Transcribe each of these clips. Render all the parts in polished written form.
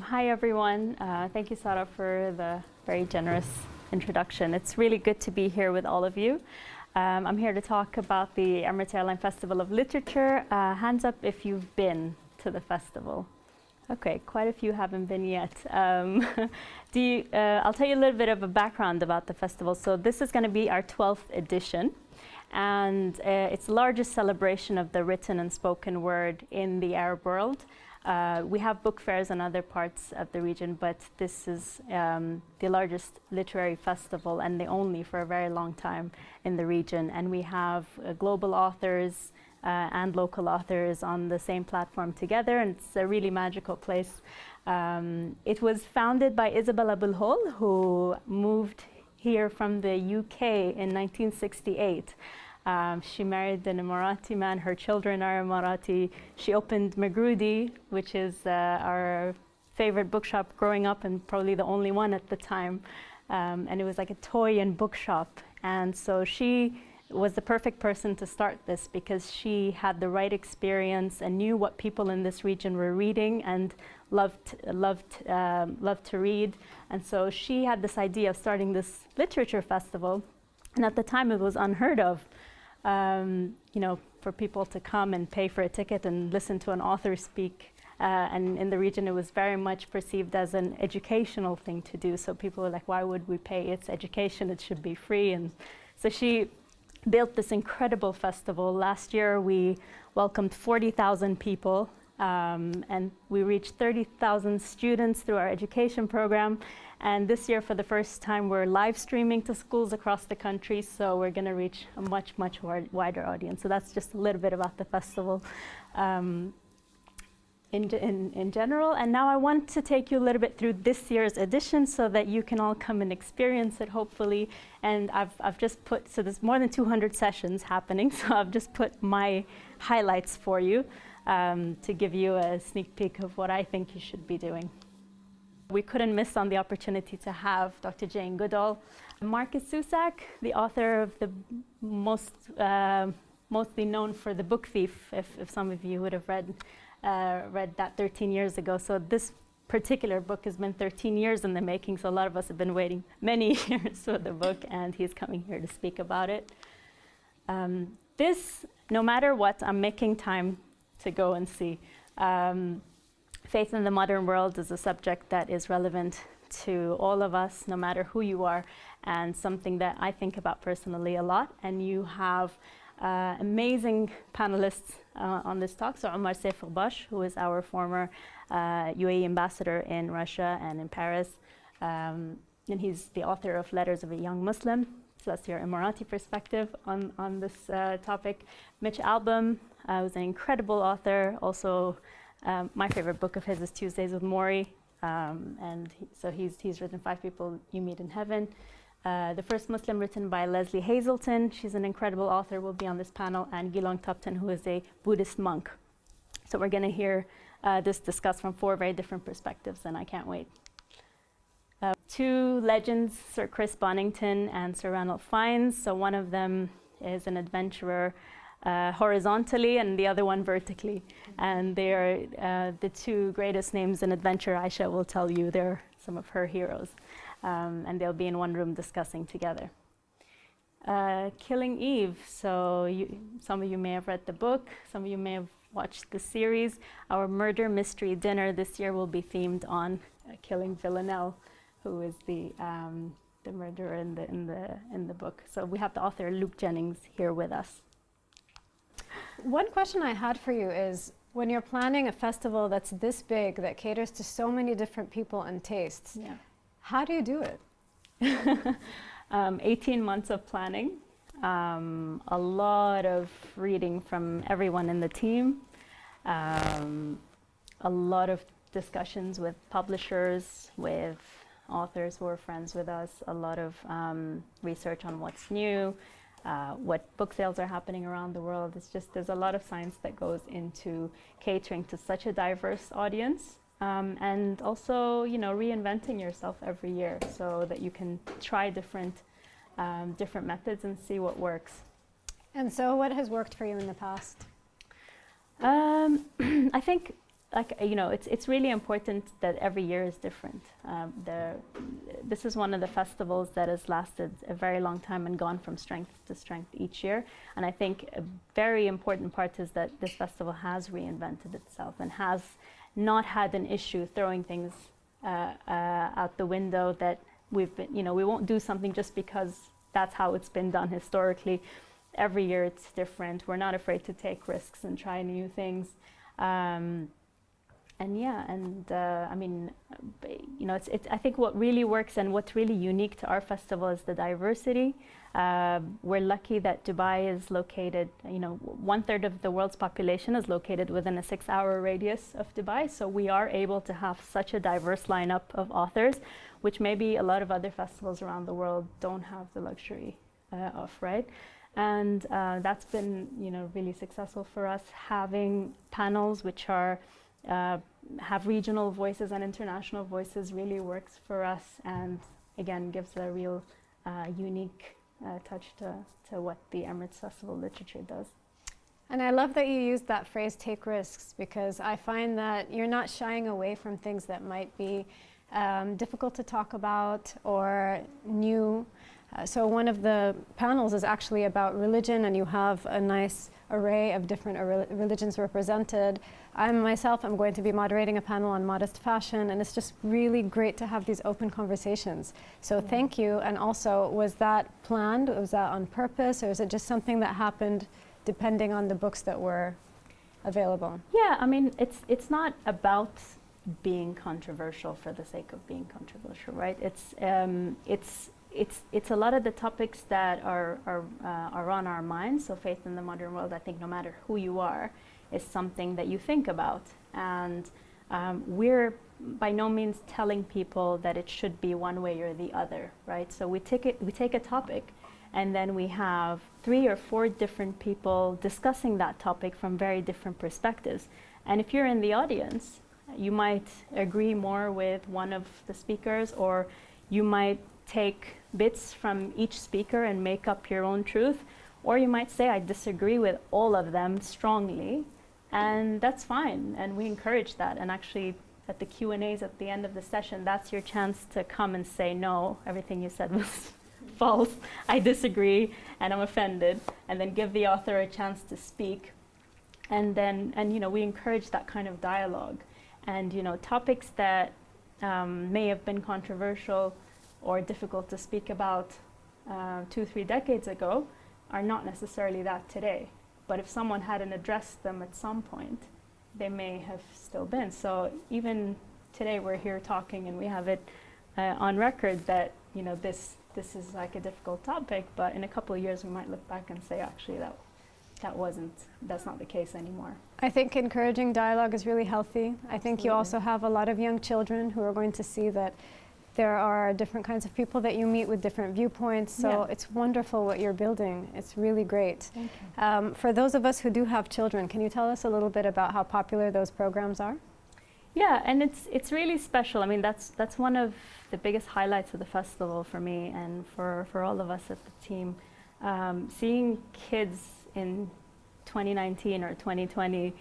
Hi everyone. Thank you, Sara, for the very generous introduction. It's really good to be here with all of you. I'm here to talk about the Emirates Festival of Literature. Hands up if you've been to the festival. Okay, quite a few haven't been yet. I'll tell you a little bit of a background about the festival. So this is going to be our 12th edition, and it's the largest celebration of the written and spoken word in the Arab world. We have book fairs in other parts of the region, but this is the largest literary festival and the only for a very long time in the region. And we have global authors and local authors on the same platform together, and it's a really magical place. It was founded by Isabel Abulhol, who moved here from the UK in 1968. She married an Emirati man. Her children are Emirati. She opened Magrudi, which is our favorite bookshop growing up, and probably the only one at the time. And it was like a toy and bookshop. And so she was the perfect person to start this because she had the right experience and knew what people in this region were reading and loved to read. And so she had this idea of starting this literature festival. And at the time, it was unheard of. For people to come and pay for a ticket and listen to an author speak. And in the region, it was very much perceived as an educational thing to do. So people were like, why would we pay? It's education, it should be free. And so she built this incredible festival. Last year, we welcomed 40,000 people. And we reached 30,000 students through our education program. And this year, for the first time, we're live streaming to schools across the country. So we're going to reach a much, much wider audience. So that's just a little bit about the festival in general. And now I want to take you a little bit through this year's edition so that you can all come and experience it, hopefully. And I've just put, so there's more than 200 sessions happening. So I've just put my highlights for you. To give you a sneak peek of what I think you should be doing. We couldn't miss on the opportunity to have Dr. Jane Goodall. Marcus Zusak, the author of the mostly known for The Book Thief, if some of you would have read that 13 years ago. So this particular book has been 13 years in the making, so a lot of us have been waiting many years for the book, and he's coming here to speak about it. No matter what, I'm making time to go and see. Faith in the modern world is a subject that is relevant to all of us, no matter who you are, and something that I think about personally a lot. And you have amazing panelists on this talk. So Omar Seyfirbash, who is our former UAE ambassador in Russia and in Paris. And he's the author of Letters of a Young Muslim. So that's your Emirati perspective on this topic. Mitch Albom, who's an incredible author. Also, my favorite book of his is Tuesdays with Morrie. So he's written 5 People You Meet in Heaven. The First Muslim, written by Leslie Hazelton. She's an incredible author, will be on this panel. And Gilong Tupton, who is a Buddhist monk. So we're going to hear this discussed from 4 very different perspectives, and I can't wait. 2 legends, Sir Chris Bonington and Sir Ranulph Fiennes. So one of them is an adventurer horizontally and the other one vertically. And they are the 2 greatest names in adventure. Aisha will tell you they're some of her heroes. And they'll be in one room discussing together. Killing Eve. So some of you may have read the book. Some of you may have watched the series. Our murder mystery dinner this year will be themed on killing Villanelle, who is the murderer in the book. So we have the author Luke Jennings here with us. One question I had for you is, when you're planning a festival that's this big, that caters to so many different people and tastes, how do you do it? 18 months of planning, a lot of reading from everyone in the team, a lot of discussions with publishers, with authors who are friends with us, a lot of research on what's new, what book sales are happening around the world. It's just, there's a lot of science that goes into catering to such a diverse audience. And also, reinventing yourself every year so that you can try different methods and see what works. And so what has worked for you in the past? I think, it's really important that every year is different. This is one of the festivals that has lasted a very long time and gone from strength to strength each year. And I think a very important part is that this festival has reinvented itself and has not had an issue throwing things out the window that we won't do something just because that's how it's been done historically. Every year it's different. We're not afraid to take risks and try new things. I think what really works and what's really unique to our festival is the diversity. We're lucky that Dubai is located, 1/3 of the world's population is located within a 6-hour radius of Dubai. So we are able to have such a diverse lineup of authors, which maybe a lot of other festivals around the world don't have the luxury of, right? And that's been, really successful for us. Having panels which are have regional voices and international voices really works for us, and again gives a real unique touch to what the Emirates Festival Literature does. And I love that you used that phrase, take risks, because I find that you're not shying away from things that might be difficult to talk about or new. So one of the panels is actually about religion, and you have a nice array of different religions represented. I myself am going to be moderating a panel on modest fashion, and it's just really great to have these open conversations. So thank you. And also, was that planned? Was that on purpose, or is it just something that happened depending on the books that were available? Yeah, I mean, it's not about being controversial for the sake of being controversial, right? It's a lot of the topics that are on our minds. So faith in the modern world, I think no matter who you are, is something that you think about. And we're by no means telling people that it should be one way or the other, right? So we take a topic, and then we have 3 or 4 different people discussing that topic from very different perspectives. And if you're in the audience, you might agree more with one of the speakers, or you might take bits from each speaker and make up your own truth, or you might say, I disagree with all of them strongly, and that's fine, and we encourage that. And actually at the Q&As at the end of the session, that's your chance to come and say, no, everything you said was false, I disagree, and I'm offended, and then give the author a chance to speak. And we encourage that kind of dialogue. And topics that may have been controversial or difficult to speak about 2-3 decades ago are not necessarily that today. But if someone hadn't addressed them at some point, they may have still been. So even today we're here talking, and we have it on record that this is like a difficult topic, but in a couple of years we might look back and say, actually that's not the case anymore. I think encouraging dialogue is really healthy. I think you also have a lot of young children who are going to see that there are different kinds of people that you meet with different viewpoints. So it's wonderful what you're building. It's really great. Thank you. For those of us who do have children, can you tell us a little bit about how popular those programs are? Yeah, and it's really special. I mean, that's one of the biggest highlights of the festival for me and for all of us at the team. Seeing kids in 2019 or 2020,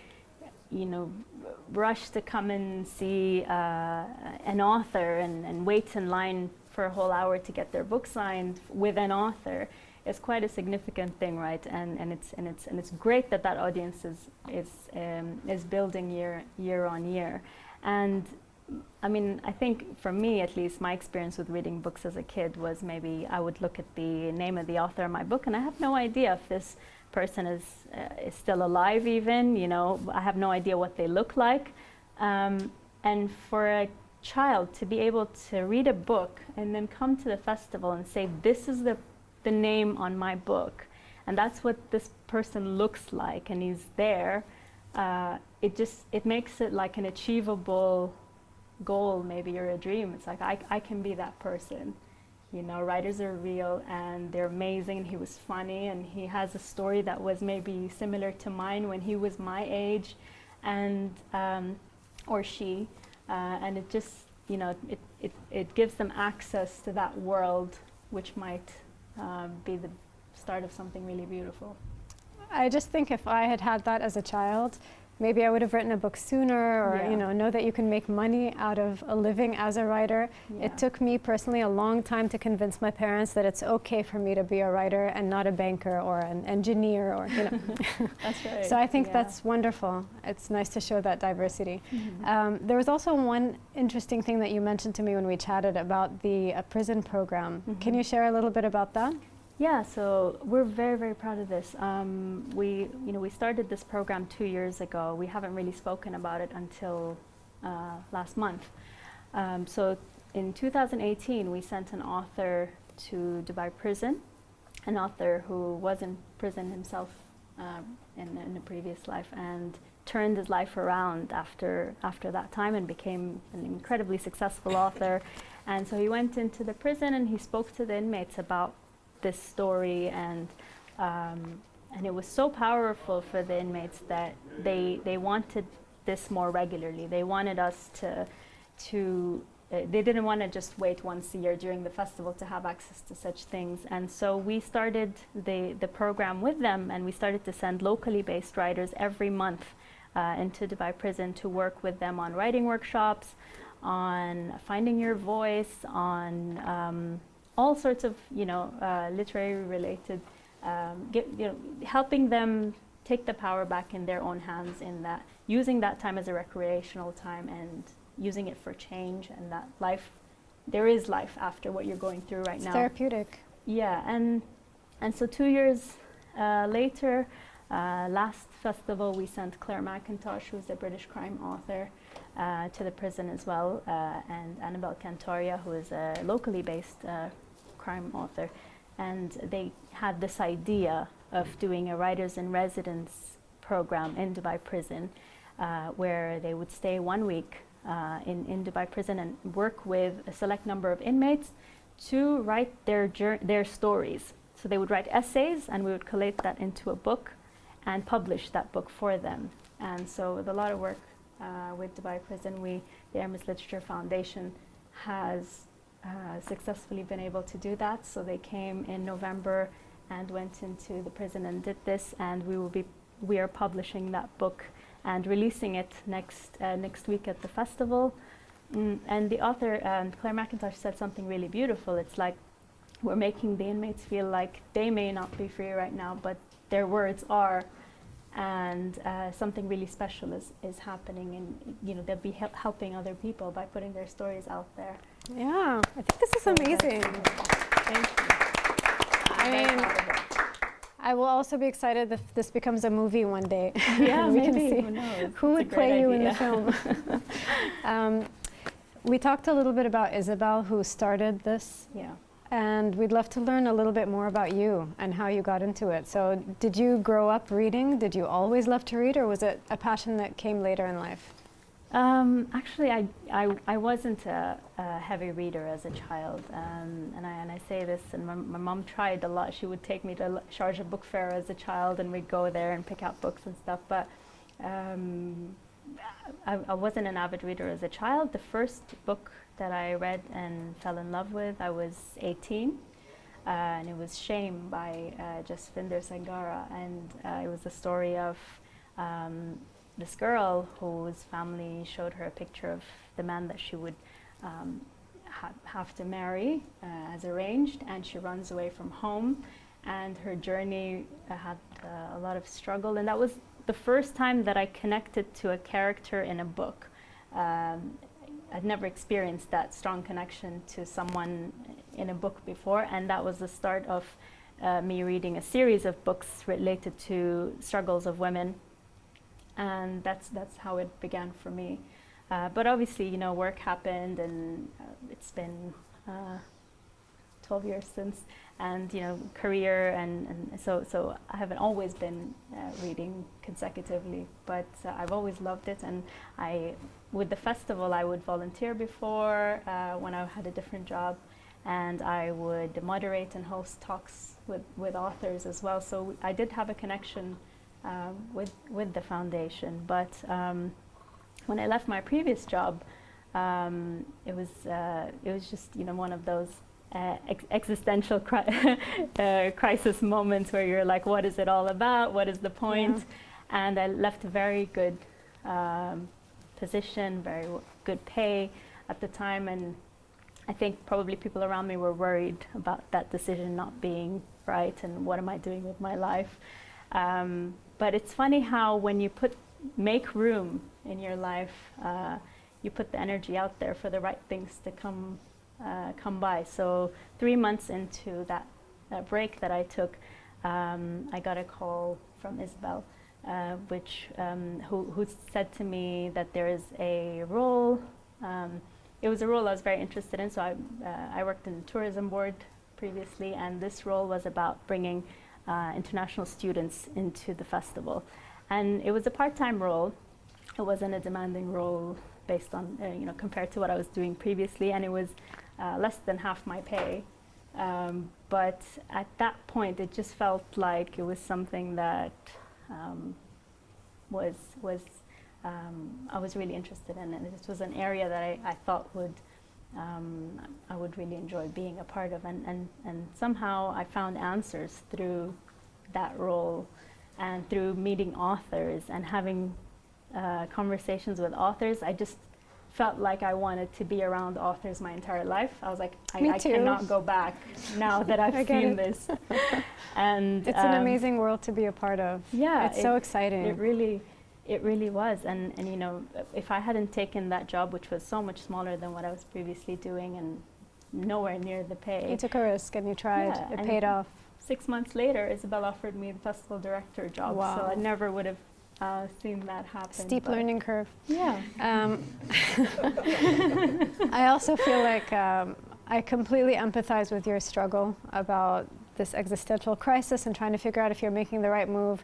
rush to come and see an author and wait in line for a whole hour to get their book signed with an author is quite a significant thing, right? And it's great that audience is building year on year. And I mean, I think for me at least, my experience with reading books as a kid was maybe I would look at the name of the author of my book, and I have no idea if this person is still alive even, I have no idea what they look like. And for a child to be able to read a book and then come to the festival and say, this is the name on my book, and that's what this person looks like, and he's there, it makes it like an achievable goal, maybe, or a dream. It's like, I can be that person. Writers are real, and they're amazing. He was funny, and he has a story that was maybe similar to mine when he was my age, and or she, and it just, it gives them access to that world, which might be the start of something really beautiful. I just think if I had had that as a child, maybe I would have written a book sooner, or know that you can make money out of a living as a writer. Yeah. It took me personally a long time to convince my parents that it's okay for me to be a writer and not a banker or an engineer, or That's right. So I think that's wonderful. It's nice to show that diversity. Mm-hmm. There was also one interesting thing that you mentioned to me when we chatted about the prison program. Mm-hmm. Can you share a little bit about that? Yeah, so we're very, very proud of this. We started this program 2 years ago. We haven't really spoken about it until last month. So in 2018, we sent an author to Dubai prison, an author who was in prison himself in a previous life, and turned his life around after that time and became an incredibly successful author. And so he went into the prison and he spoke to the inmates about this story, and it was so powerful for the inmates that they wanted this more regularly. They wanted us to they didn't want to just wait once a year during the festival to have access to such things. And so we started the program with them, and we started to send locally based writers every month into Dubai prison to work with them on writing workshops, on finding your voice, on all sorts of literary related, helping them take the power back in their own hands, in that using that time as a recreational time and using it for change, and that there is life after what you're going through right now. It's therapeutic. Yeah, and so 2 years later, last festival, we sent Claire McIntosh, who's a British crime author, to the prison as well, and Annabelle Cantoria, who is a locally based crime author. And they had this idea of doing a writers in residence program in Dubai prison, where they would stay 1 week in Dubai prison and work with a select number of inmates to write their stories. So they would write essays, and we would collate that into a book and publish that book for them. And so with a lot of work with Dubai prison, the Emirates Literature Foundation has successfully been able to do that. So they came in November and went into the prison and did this, and we are publishing that book and releasing it next week at the festival. And the author, Claire McIntosh, said something really beautiful. It's like we're making the inmates feel like they may not be free right now, but their words are, and something really special is happening, and they'll be helping other people by putting their stories out there. Yeah, I think this is amazing. Thank you. I mean, I will also be excited if this becomes a movie one day. Yeah, we maybe. can see Who knows? who would play you in the film. We talked a little bit about Isabel, who started this. Yeah. And we'd love to learn a little bit more about you and how you got into it. So did you grow up reading? Did you always love to read, or was it a passion that came later in life? Actually, I wasn't a heavy reader as a child, and I say this, and my mom tried a lot. She would take me to Sharjah Book Fair as a child, and we'd go there and pick out books and stuff, but I wasn't an avid reader as a child. The first book that I read and fell in love with, I was 18, and it was Shame by Jasvinder Sangara, and it was the story of this girl whose family showed her a picture of the man that she would have to marry as arranged, and she runs away from home, and her journey had a lot of struggle, and that was the first time that I connected to a character in a book. I'd never experienced that strong connection to someone in a book before, and that was the start of me reading a series of books related to struggles of women, and that's how it began for me. But obviously, work happened, and it's been 12 years since, and career, and so I haven't always been reading consecutively, but I've always loved it. And with the festival, I would volunteer before when I had a different job, and I would moderate and host talks with authors as well. So I did have a connection with the foundation. But when I left my previous job, it was just one of those existential crisis moments where you're like, what is it all about? What is the point? Yeah. And I left a very good position, very good pay at the time, and I think probably people around me were worried about that decision not being right and what am I doing with my life. But it's funny how when you make room in your life, you put the energy out there for the right things to come by. So 3 months into that break that I took, I got a call from Isabel, who said to me that there is a role. It was a role I was very interested in. So I worked in the tourism board previously, and this role was about bringing international students into the festival. And it was a part-time role. It wasn't a demanding role based on, compared to what I was doing previously, and it was less than half my pay. But at that point, it just felt like it was something that I was really interested in, and this was an area that I thought I would really enjoy being a part of, and somehow I found answers through that role and through meeting authors and having conversations with authors. I just felt like I wanted to be around authors my entire life. I was like, I cannot go back now that I've seen this. And it's an amazing world to be a part of. Yeah, it's so exciting. It really was. And if I hadn't taken that job, which was so much smaller than what I was previously doing and nowhere near the pay. You took a risk and you tried. Yeah, it paid off. 6 months later, Isabel offered me the festival director job. Wow. So I never would have seen that happen. Steep learning curve. Yeah. I also feel like I completely empathize with your struggle about this existential crisis and trying to figure out if you're making the right move.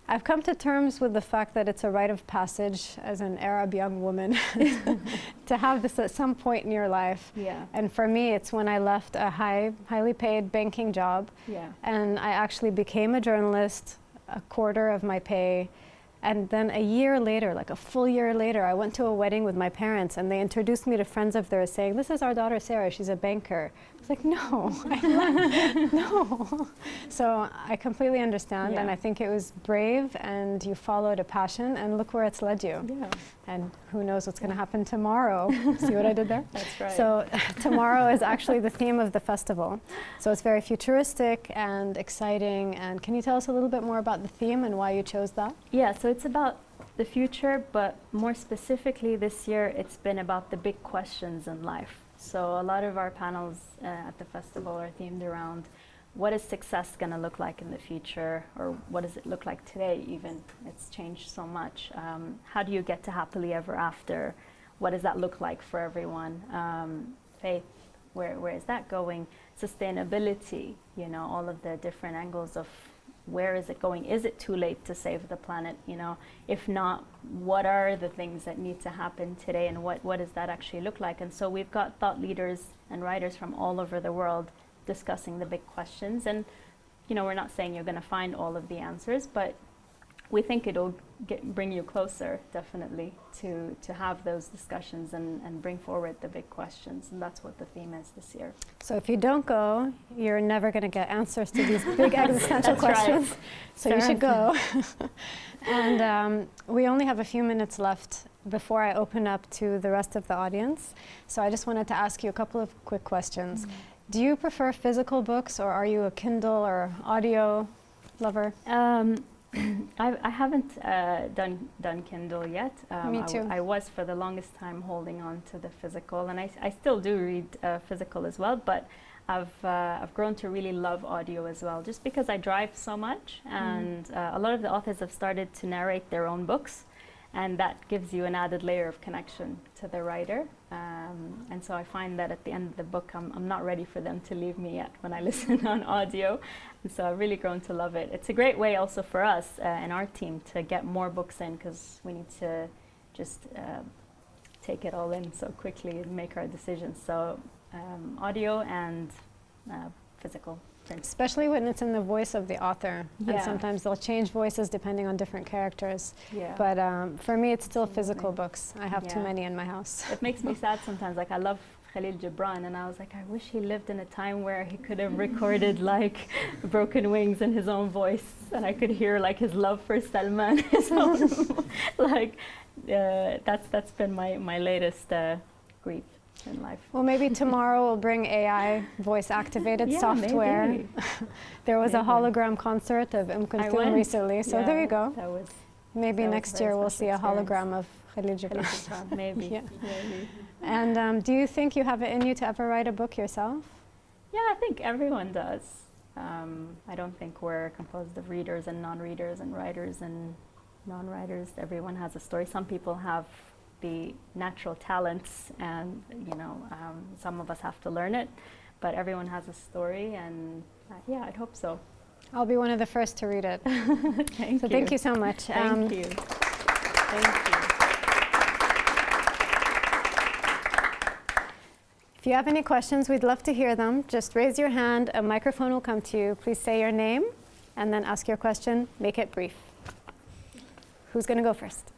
I've come to terms with the fact that it's a rite of passage as an Arab young woman to have this at some point in your life. Yeah. And for me, it's when I left a highly paid banking job. Yeah. And I actually became a journalist, a quarter of my pay. And then a year later, like a full year later, I went to a wedding with my parents, and they introduced me to friends of theirs saying, "This is our daughter Sara, she's a banker." I was like, no, no. So I completely understand, and I think it was brave, and you followed a passion, and look where it's led you. Yeah. And who knows what's going to happen tomorrow. See what I did there? That's right. So tomorrow is actually the theme of the festival. So it's very futuristic and exciting. And can you tell us a little bit more about the theme and why you chose that? Yeah, so it's about the future, but more specifically this year, it's been about the big questions in life. So a lot of our panels at the festival are themed around what is success going to look like in the future, or what does it look like today even? It's changed so much. How do you get to happily ever after? What does that look like for everyone? Faith, where is that going? Sustainability, all of the different angles of where is it going? Is it too late to save the planet? If not, what are the things that need to happen today, and what does that actually look like? And so we've got thought leaders and writers from all over the world discussing the big questions. And we're not saying you're going to find all of the answers, but we think it'll bring you closer, definitely, to have those discussions and bring forward the big questions. And that's what the theme is this year. So if you don't go, you're never going to get answers to these big existential questions. Right. So you should go. And we only have a few minutes left before I open up to the rest of the audience. So I just wanted to ask you a couple of quick questions. Mm-hmm. Do you prefer physical books, or are you a Kindle or audio lover? I haven't done Kindle yet. Me too. I was for the longest time holding on to the physical, and I still do read physical as well, but I've grown to really love audio as well, just because I drive so much, and a lot of the authors have started to narrate their own books, and that gives you an added layer of connection to the writer. And so I find that at the end of the book, I'm not ready for them to leave me yet when I listen on audio. And so I've really grown to love it. It's a great way also for us and our team to get more books in, because we need to just take it all in so quickly and make our decisions. So audio and physical. Especially when it's in the voice of the author. Yeah. And sometimes they'll change voices depending on different characters. Yeah. But for me, it's still physical books. I have too many in my house. It makes me sad sometimes. Like, I love Khalil Gibran, and I was like, I wish he lived in a time where he could have recorded like Broken Wings in his own voice, and I could hear like his love for Salman, his own, like that's been my latest grief in life. Well, maybe tomorrow we'll bring AI voice-activated software. Maybe. There was a hologram concert of Kulthum recently, so there you go. Maybe next year we'll see a hologram of Khalil Gibran. Maybe. Yeah. Maybe. And do you think you have it in you to ever write a book yourself? Yeah, I think everyone does. I don't think we're composed of readers and non-readers and writers and non-writers. Everyone has a story. Some people have the natural talents, and some of us have to learn it. But everyone has a story, and yeah, I'd hope so. I'll be one of the first to read it. Thank you so much. Thank you. Thank you. If you have any questions, we'd love to hear them. Just raise your hand, a microphone will come to you. Please say your name and then ask your question. Make it brief. Who's going to go first?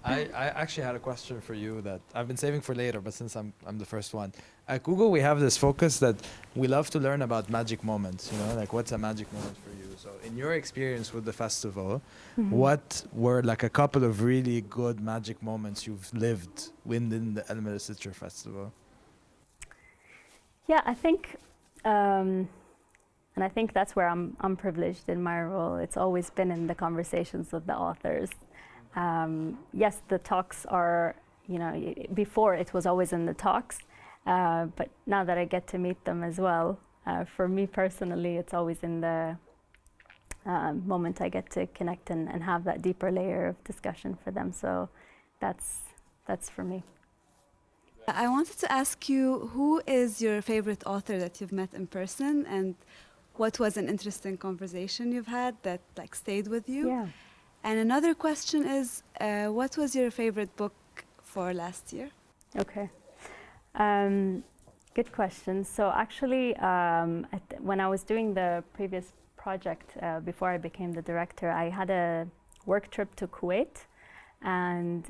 I actually had a question for you that I've been saving for later, but since I'm the first one. At Google, we have this focus that we love to learn about magic moments, like what's a magic moment for you? So in your experience with the festival, what were like a couple of really good magic moments you've lived within the Emirates Literature Festival? Yeah, I think, and I think that's where I'm privileged in my role. It's always been in the conversations with the authors. Yes, the talks are, before it was always in the talks, but now that I get to meet them as well, for me personally, it's always in the moment I get to connect and have that deeper layer of discussion for them. So that's for me. I wanted to ask you, who is your favorite author that you've met in person, and what was an interesting conversation you've had that like stayed with you? Yeah. And another question is, what was your favorite book for last year? Okay. Good question. So actually, when I was doing the previous project, before I became the director, I had a work trip to Kuwait, and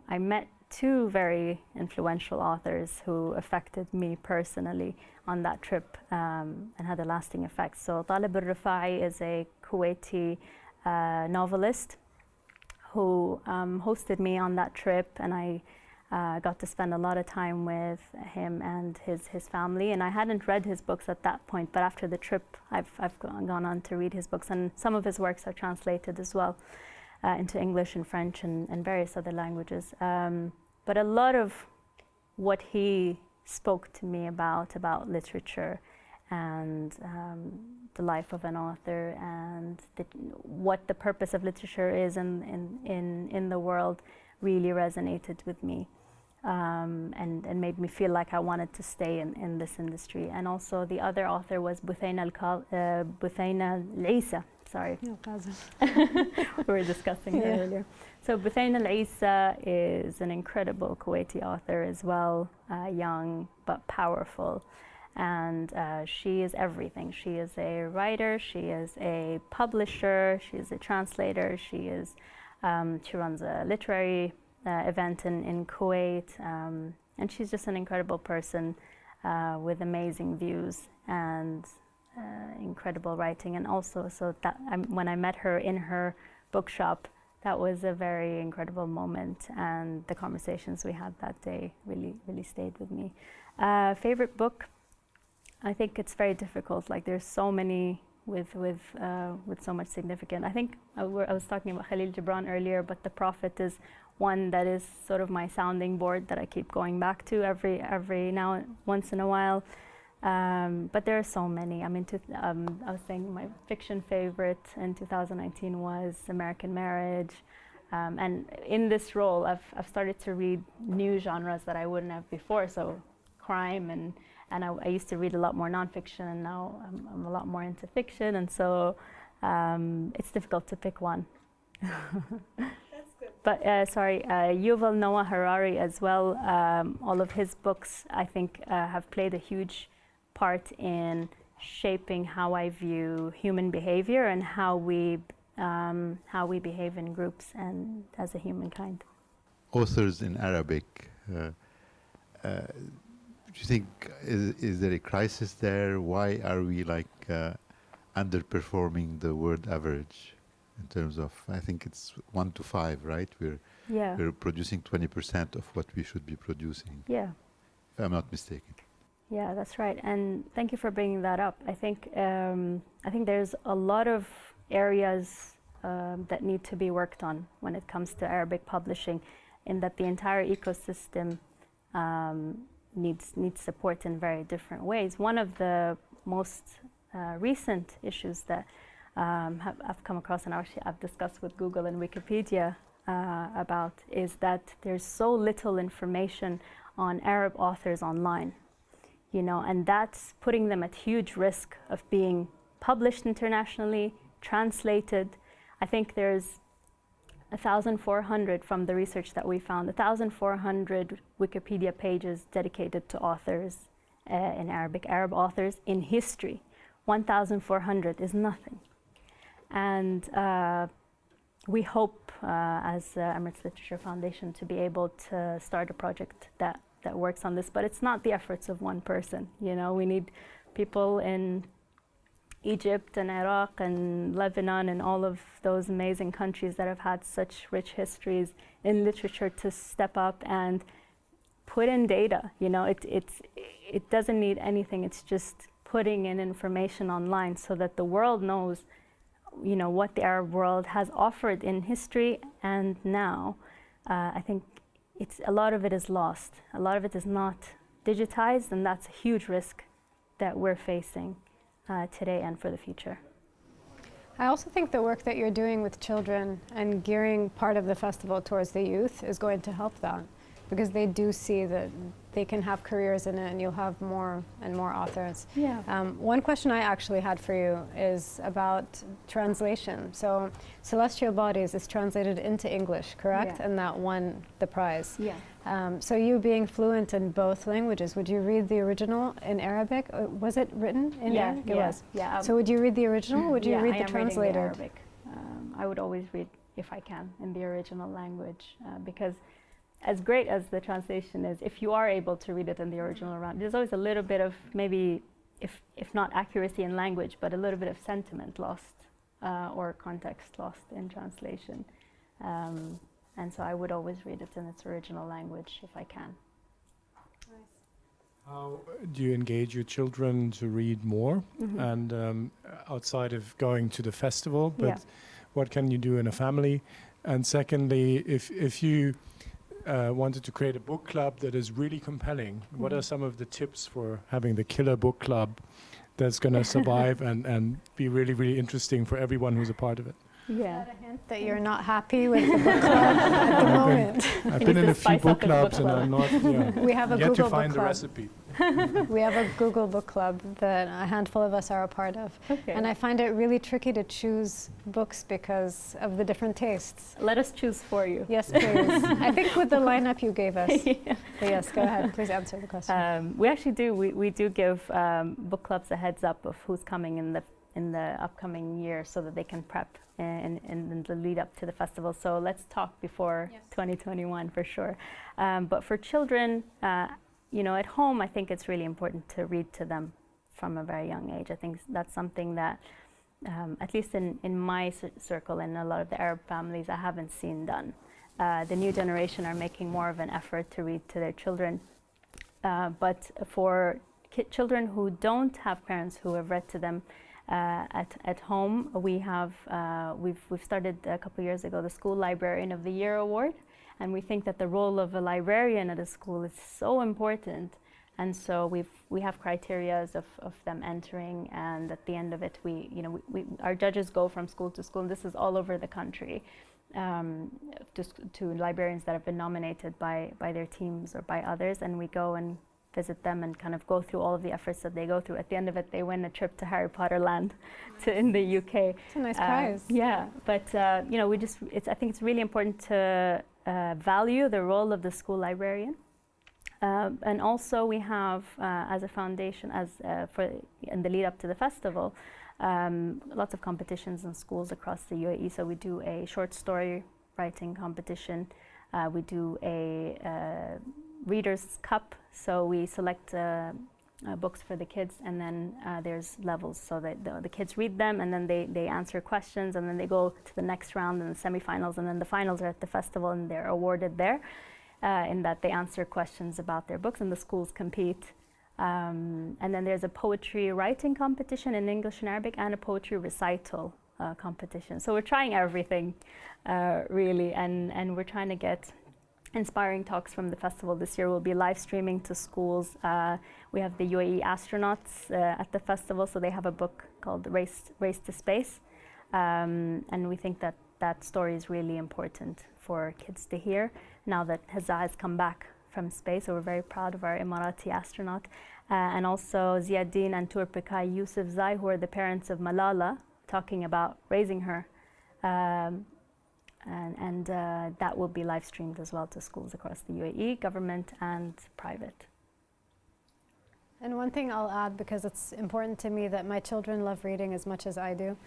I met two very influential authors who affected me personally on that trip and had a lasting effect. So Talib al-Rifai is a Kuwaiti novelist who hosted me on that trip, and I got to spend a lot of time with him and his family. And I hadn't read his books at that point, but after the trip I've gone on to read his books, and some of his works are translated as well into English and French and various other languages. But a lot of what he spoke to me about literature and the life of an author and what the purpose of literature is in the world really resonated with me and made me feel like I wanted to stay in this industry. And also the other author was Buthayna al-Isa. Sorry. We were discussing it earlier. So Buthayna al-Isa is an incredible Kuwaiti author as well, young but powerful. And she is everything. She is a writer, she is a publisher, she is a translator, she runs a literary event in Kuwait, and she's just an incredible person with amazing views and incredible writing. And also, when I met her in her bookshop, that was a very incredible moment, and the conversations we had that day really stayed with me. Favorite book? I think it's very difficult. Like there's so many with so much significance. I think I was talking about Khalil Gibran earlier, but The Prophet is one that is sort of my sounding board that I keep going back to every once in a while. But there are so many. I mean, I was saying my fiction favorite in 2019 was American Marriage. And in this role, I've started to read new genres that I wouldn't have before. So crime and I used to read a lot more nonfiction, and now I'm a lot more into fiction, and so it's difficult to pick one. That's good. But Yuval Noah Harari as well. All of his books, I think, have played a huge part in shaping how I view human behavior and how we behave in groups and as a humankind. Authors in Arabic. you think is there a crisis there? Why are we like underperforming the world average in terms of, I think it's 1 to 5, right? We're producing 20% of what we should be producing. Yeah. If I'm not mistaken. Yeah, that's right. And thank you for bringing that up. I think there's a lot of areas that need to be worked on when it comes to Arabic publishing, in that the entire ecosystem needs support in very different ways. One of the most recent issues that I've come across, and actually I've discussed with Google and Wikipedia about, is that there's so little information on Arab authors online, you know, and that's putting them at huge risk of being published internationally, translated. I think there's 1,400 from the research that we found, 1,400 Wikipedia pages dedicated to authors in Arabic, Arab authors in history. 1,400 is nothing. And we hope, as Emirates Literature Foundation, to be able to start a project that works on this, but it's not the efforts of one person. You know, we need people in Egypt and Iraq and Lebanon and all of those amazing countries that have had such rich histories in literature to step up and put in data. You know, it doesn't need anything. It's just putting in information online so that the world knows, you know, what the Arab world has offered in history and now. I think a lot of it is lost. A lot of it is not digitized, and that's a huge risk that we're facing today and for the future. I also think the work that you're doing with children and gearing part of the festival towards the youth is going to help that, because they do see that they can have careers in it, and you'll have more and more authors. Yeah. One question I actually had for you is about translation. So Celestial Bodies is translated into English, correct? Yeah. And that won the prize. Yeah. So you being fluent in both languages, would you read the original in Arabic? Was it written in Arabic? It was. Yeah. So would you read the original? Would you read the translated? I am reading the Arabic. I would always read, if I can, in the original language, because as great as the translation is, if you are able to read it in the original round, there's always a little bit of maybe, if not accuracy in language, but a little bit of sentiment lost or context lost in translation. And so I would always read it in its original language if I can. How do you engage your children to read more? Mm-hmm. And outside of going to the festival, but Yeah. what can you do in a family? And secondly, if you wanted to create a book club that is really compelling, what are some of the tips for having the killer book club that's going to survive and be really, really interesting for everyone who's a part of it? Is Yeah. that a hint that you're not happy with the book club at the moment? I've You been need in to a few spice book up the book clubs and club. I'm not, We have a yet Google to find book the club. recipe. We have a Google book club that a handful of us are a part of. Okay. And I find it really tricky to choose books because of the different tastes. Let us choose for you. Yes, please. I think with the lineup you gave us. Yeah. But yes, go ahead. Please answer the question. We actually do. We do give book clubs a heads up of who's coming in the upcoming year, so that they can prep in the lead up to the festival. So let's talk before 2021 for sure. But for children, you know, at home, I think it's really important to read to them from a very young age. I think that's something that, at least in my circle and a lot of the Arab families, I haven't seen done. The new generation are making more of an effort to read to their children. But for children who don't have parents who have read to them at home, we've started a couple of years ago the School Librarian of the Year Award, and we think that the role of a librarian at a school is so important. And so we have criteria of them entering, and at the end of it, our judges go from school to school, and this is all over the country, to librarians that have been nominated by their teams or by others, and we go and visit them and kind of go through all of the efforts that they go through. At the end of it, they win a trip to Harry Potter Land in the UK. It's a nice prize. Yeah, but you know, I think it's really important to value the role of the school librarian. And also we have, as a foundation, in the lead up to the festival, lots of competitions in schools across the UAE. So we do a short story writing competition. We do a reader's cup. So we select books for the kids, and then there's levels, so that the kids read them, and then they answer questions, and then they go to the next round and the semifinals, and then the finals are at the festival, and they're awarded there in that they answer questions about their books, and the schools compete. And then there's a poetry writing competition in English and Arabic, and a poetry recital competition. So we're trying everything, really, and we're trying to get inspiring talks from the festival. This year we'll be live streaming to schools. We have the UAE astronauts at the festival, so they have a book called Race to Space. And we think that that story is really important for kids to hear now that Hazza has come back from space. So we're very proud of our Emirati astronaut. And also Ziaddin and Turpikai Yusuf Zai, who are the parents of Malala, talking about raising her. And that will be live streamed as well to schools across the UAE, government and private. And one thing I'll add, because it's important to me that my children love reading as much as I do.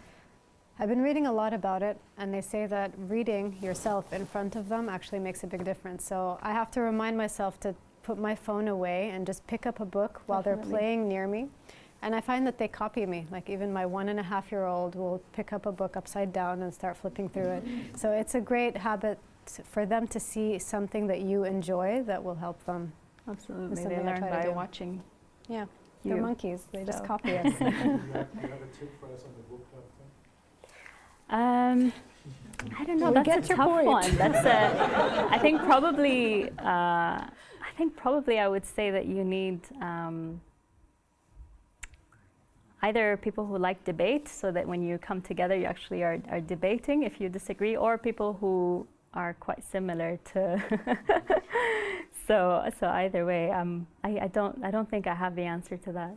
I've been reading a lot about it, and they say that reading yourself in front of them actually makes a big difference. So I have to remind myself to put my phone away and just pick up a book while they're playing near me. And I find that they copy me. Like even my 1.5-year-old will pick up a book upside down and start flipping through it. So it's a great habit for them to see something that you enjoy that will help them. Absolutely, they learn by watching. Yeah, they're monkeys. They just copy us. Do you have a tip for us on the book club thing? I don't know. That's a tough one. That's I think probably. I would say that you need. Either people who like debate, so that when you come together you actually are debating if you disagree, or people who are quite similar to so either way, I don't think I have the answer to that.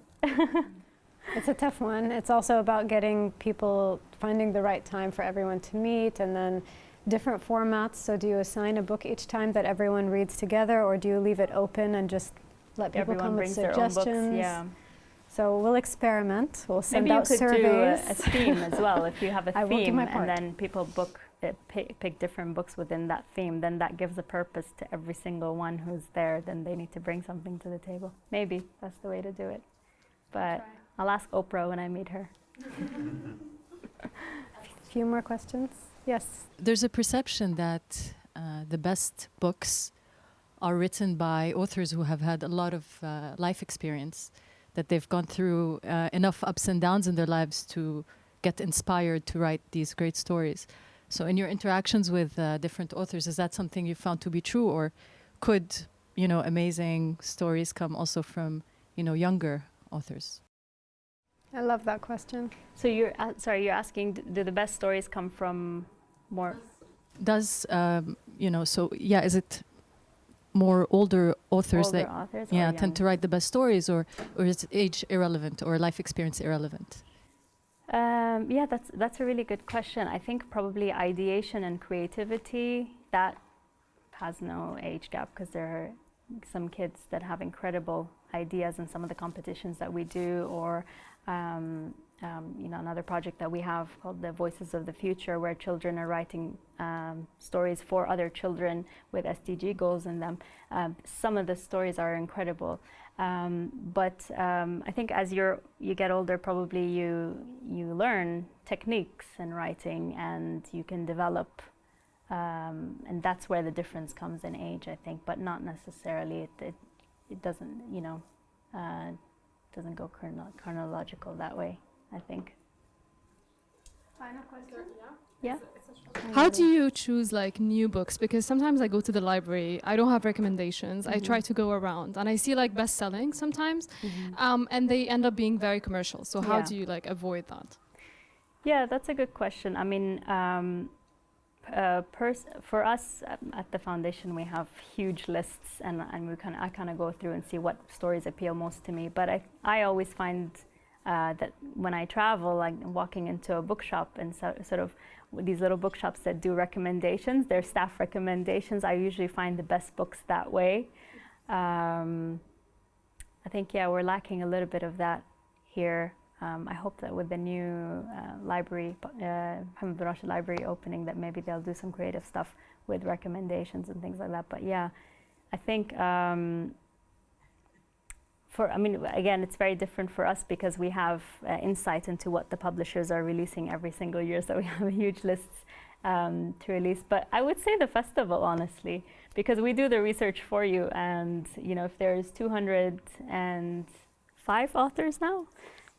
It's a tough one. It's also about getting people, finding the right time for everyone to meet, and then different formats. So do you assign a book each time that everyone reads together, or do you leave it open and just let people Everyone come with brings their own suggestions? books, yeah. So we'll experiment. We'll send Maybe out you could surveys. do a theme as well. If you have a I will do theme my and part. then people pick different books within that theme, then that gives a purpose to every single one who's there. Then they need to bring something to the table. Maybe that's the way to do it. But I'll ask Oprah when I meet her. A few more questions? Yes. There's a perception that the best books are written by authors who have had a lot of life experience, that they've gone through enough ups and downs in their lives to get inspired to write these great stories. So in your interactions with different authors, is that something you found to be true, or could, amazing stories come also from, younger authors? I love that question. So you're asking, do the best stories come from more? Is it more older authors that tend to write the best stories, or is age irrelevant or life experience irrelevant? That's a really good question. I think probably ideation and creativity, that has no age gap, because there are some kids that have incredible ideas in some of the competitions that we do, or another project that we have called the Voices of the Future, where children are writing stories for other children with SDG goals in them. Some of the stories are incredible, but I think as you get older, probably you learn techniques in writing, and you can develop, and that's where the difference comes in age, I think, but not necessarily. It doesn't, doesn't go chronological that way, I think. Final question? Yeah. How do you choose new books? Because sometimes I go to the library, I don't have recommendations. I try to go around, and I see best-selling sometimes, and they end up being very commercial. So how do you avoid that? Yeah, that's a good question. I mean, for us at the foundation, we have huge lists, and I kind of go through and see what stories appeal most to me. But I always find that when I travel, like walking into a bookshop, and sort of these little bookshops that do recommendations, their staff recommendations, I usually find the best books that way. I think, we're lacking a little bit of that here. I hope that with the new library, Hamdan Bolooki library opening, that maybe they'll do some creative stuff with recommendations and things like that. But I think again, it's very different for us because we have insight into what the publishers are releasing every single year, so we have a huge list to release. But I would say the festival, honestly, because we do the research for you, and if there's 205 authors now,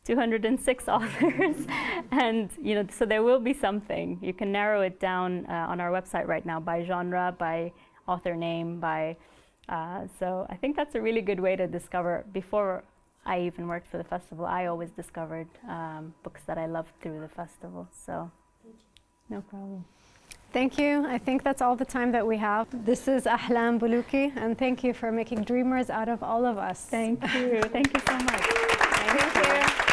206 authors, and so there will be something. You can narrow it down on our website right now by genre, by author name, by so I think that's a really good way to discover. Before I even worked for the festival, I always discovered books that I loved through the festival. So no problem. Thank you. I think that's all the time that we have. This is Ahlam Bolooki, and thank you for making dreamers out of all of us. Thank you. Thank you so much. Thank you.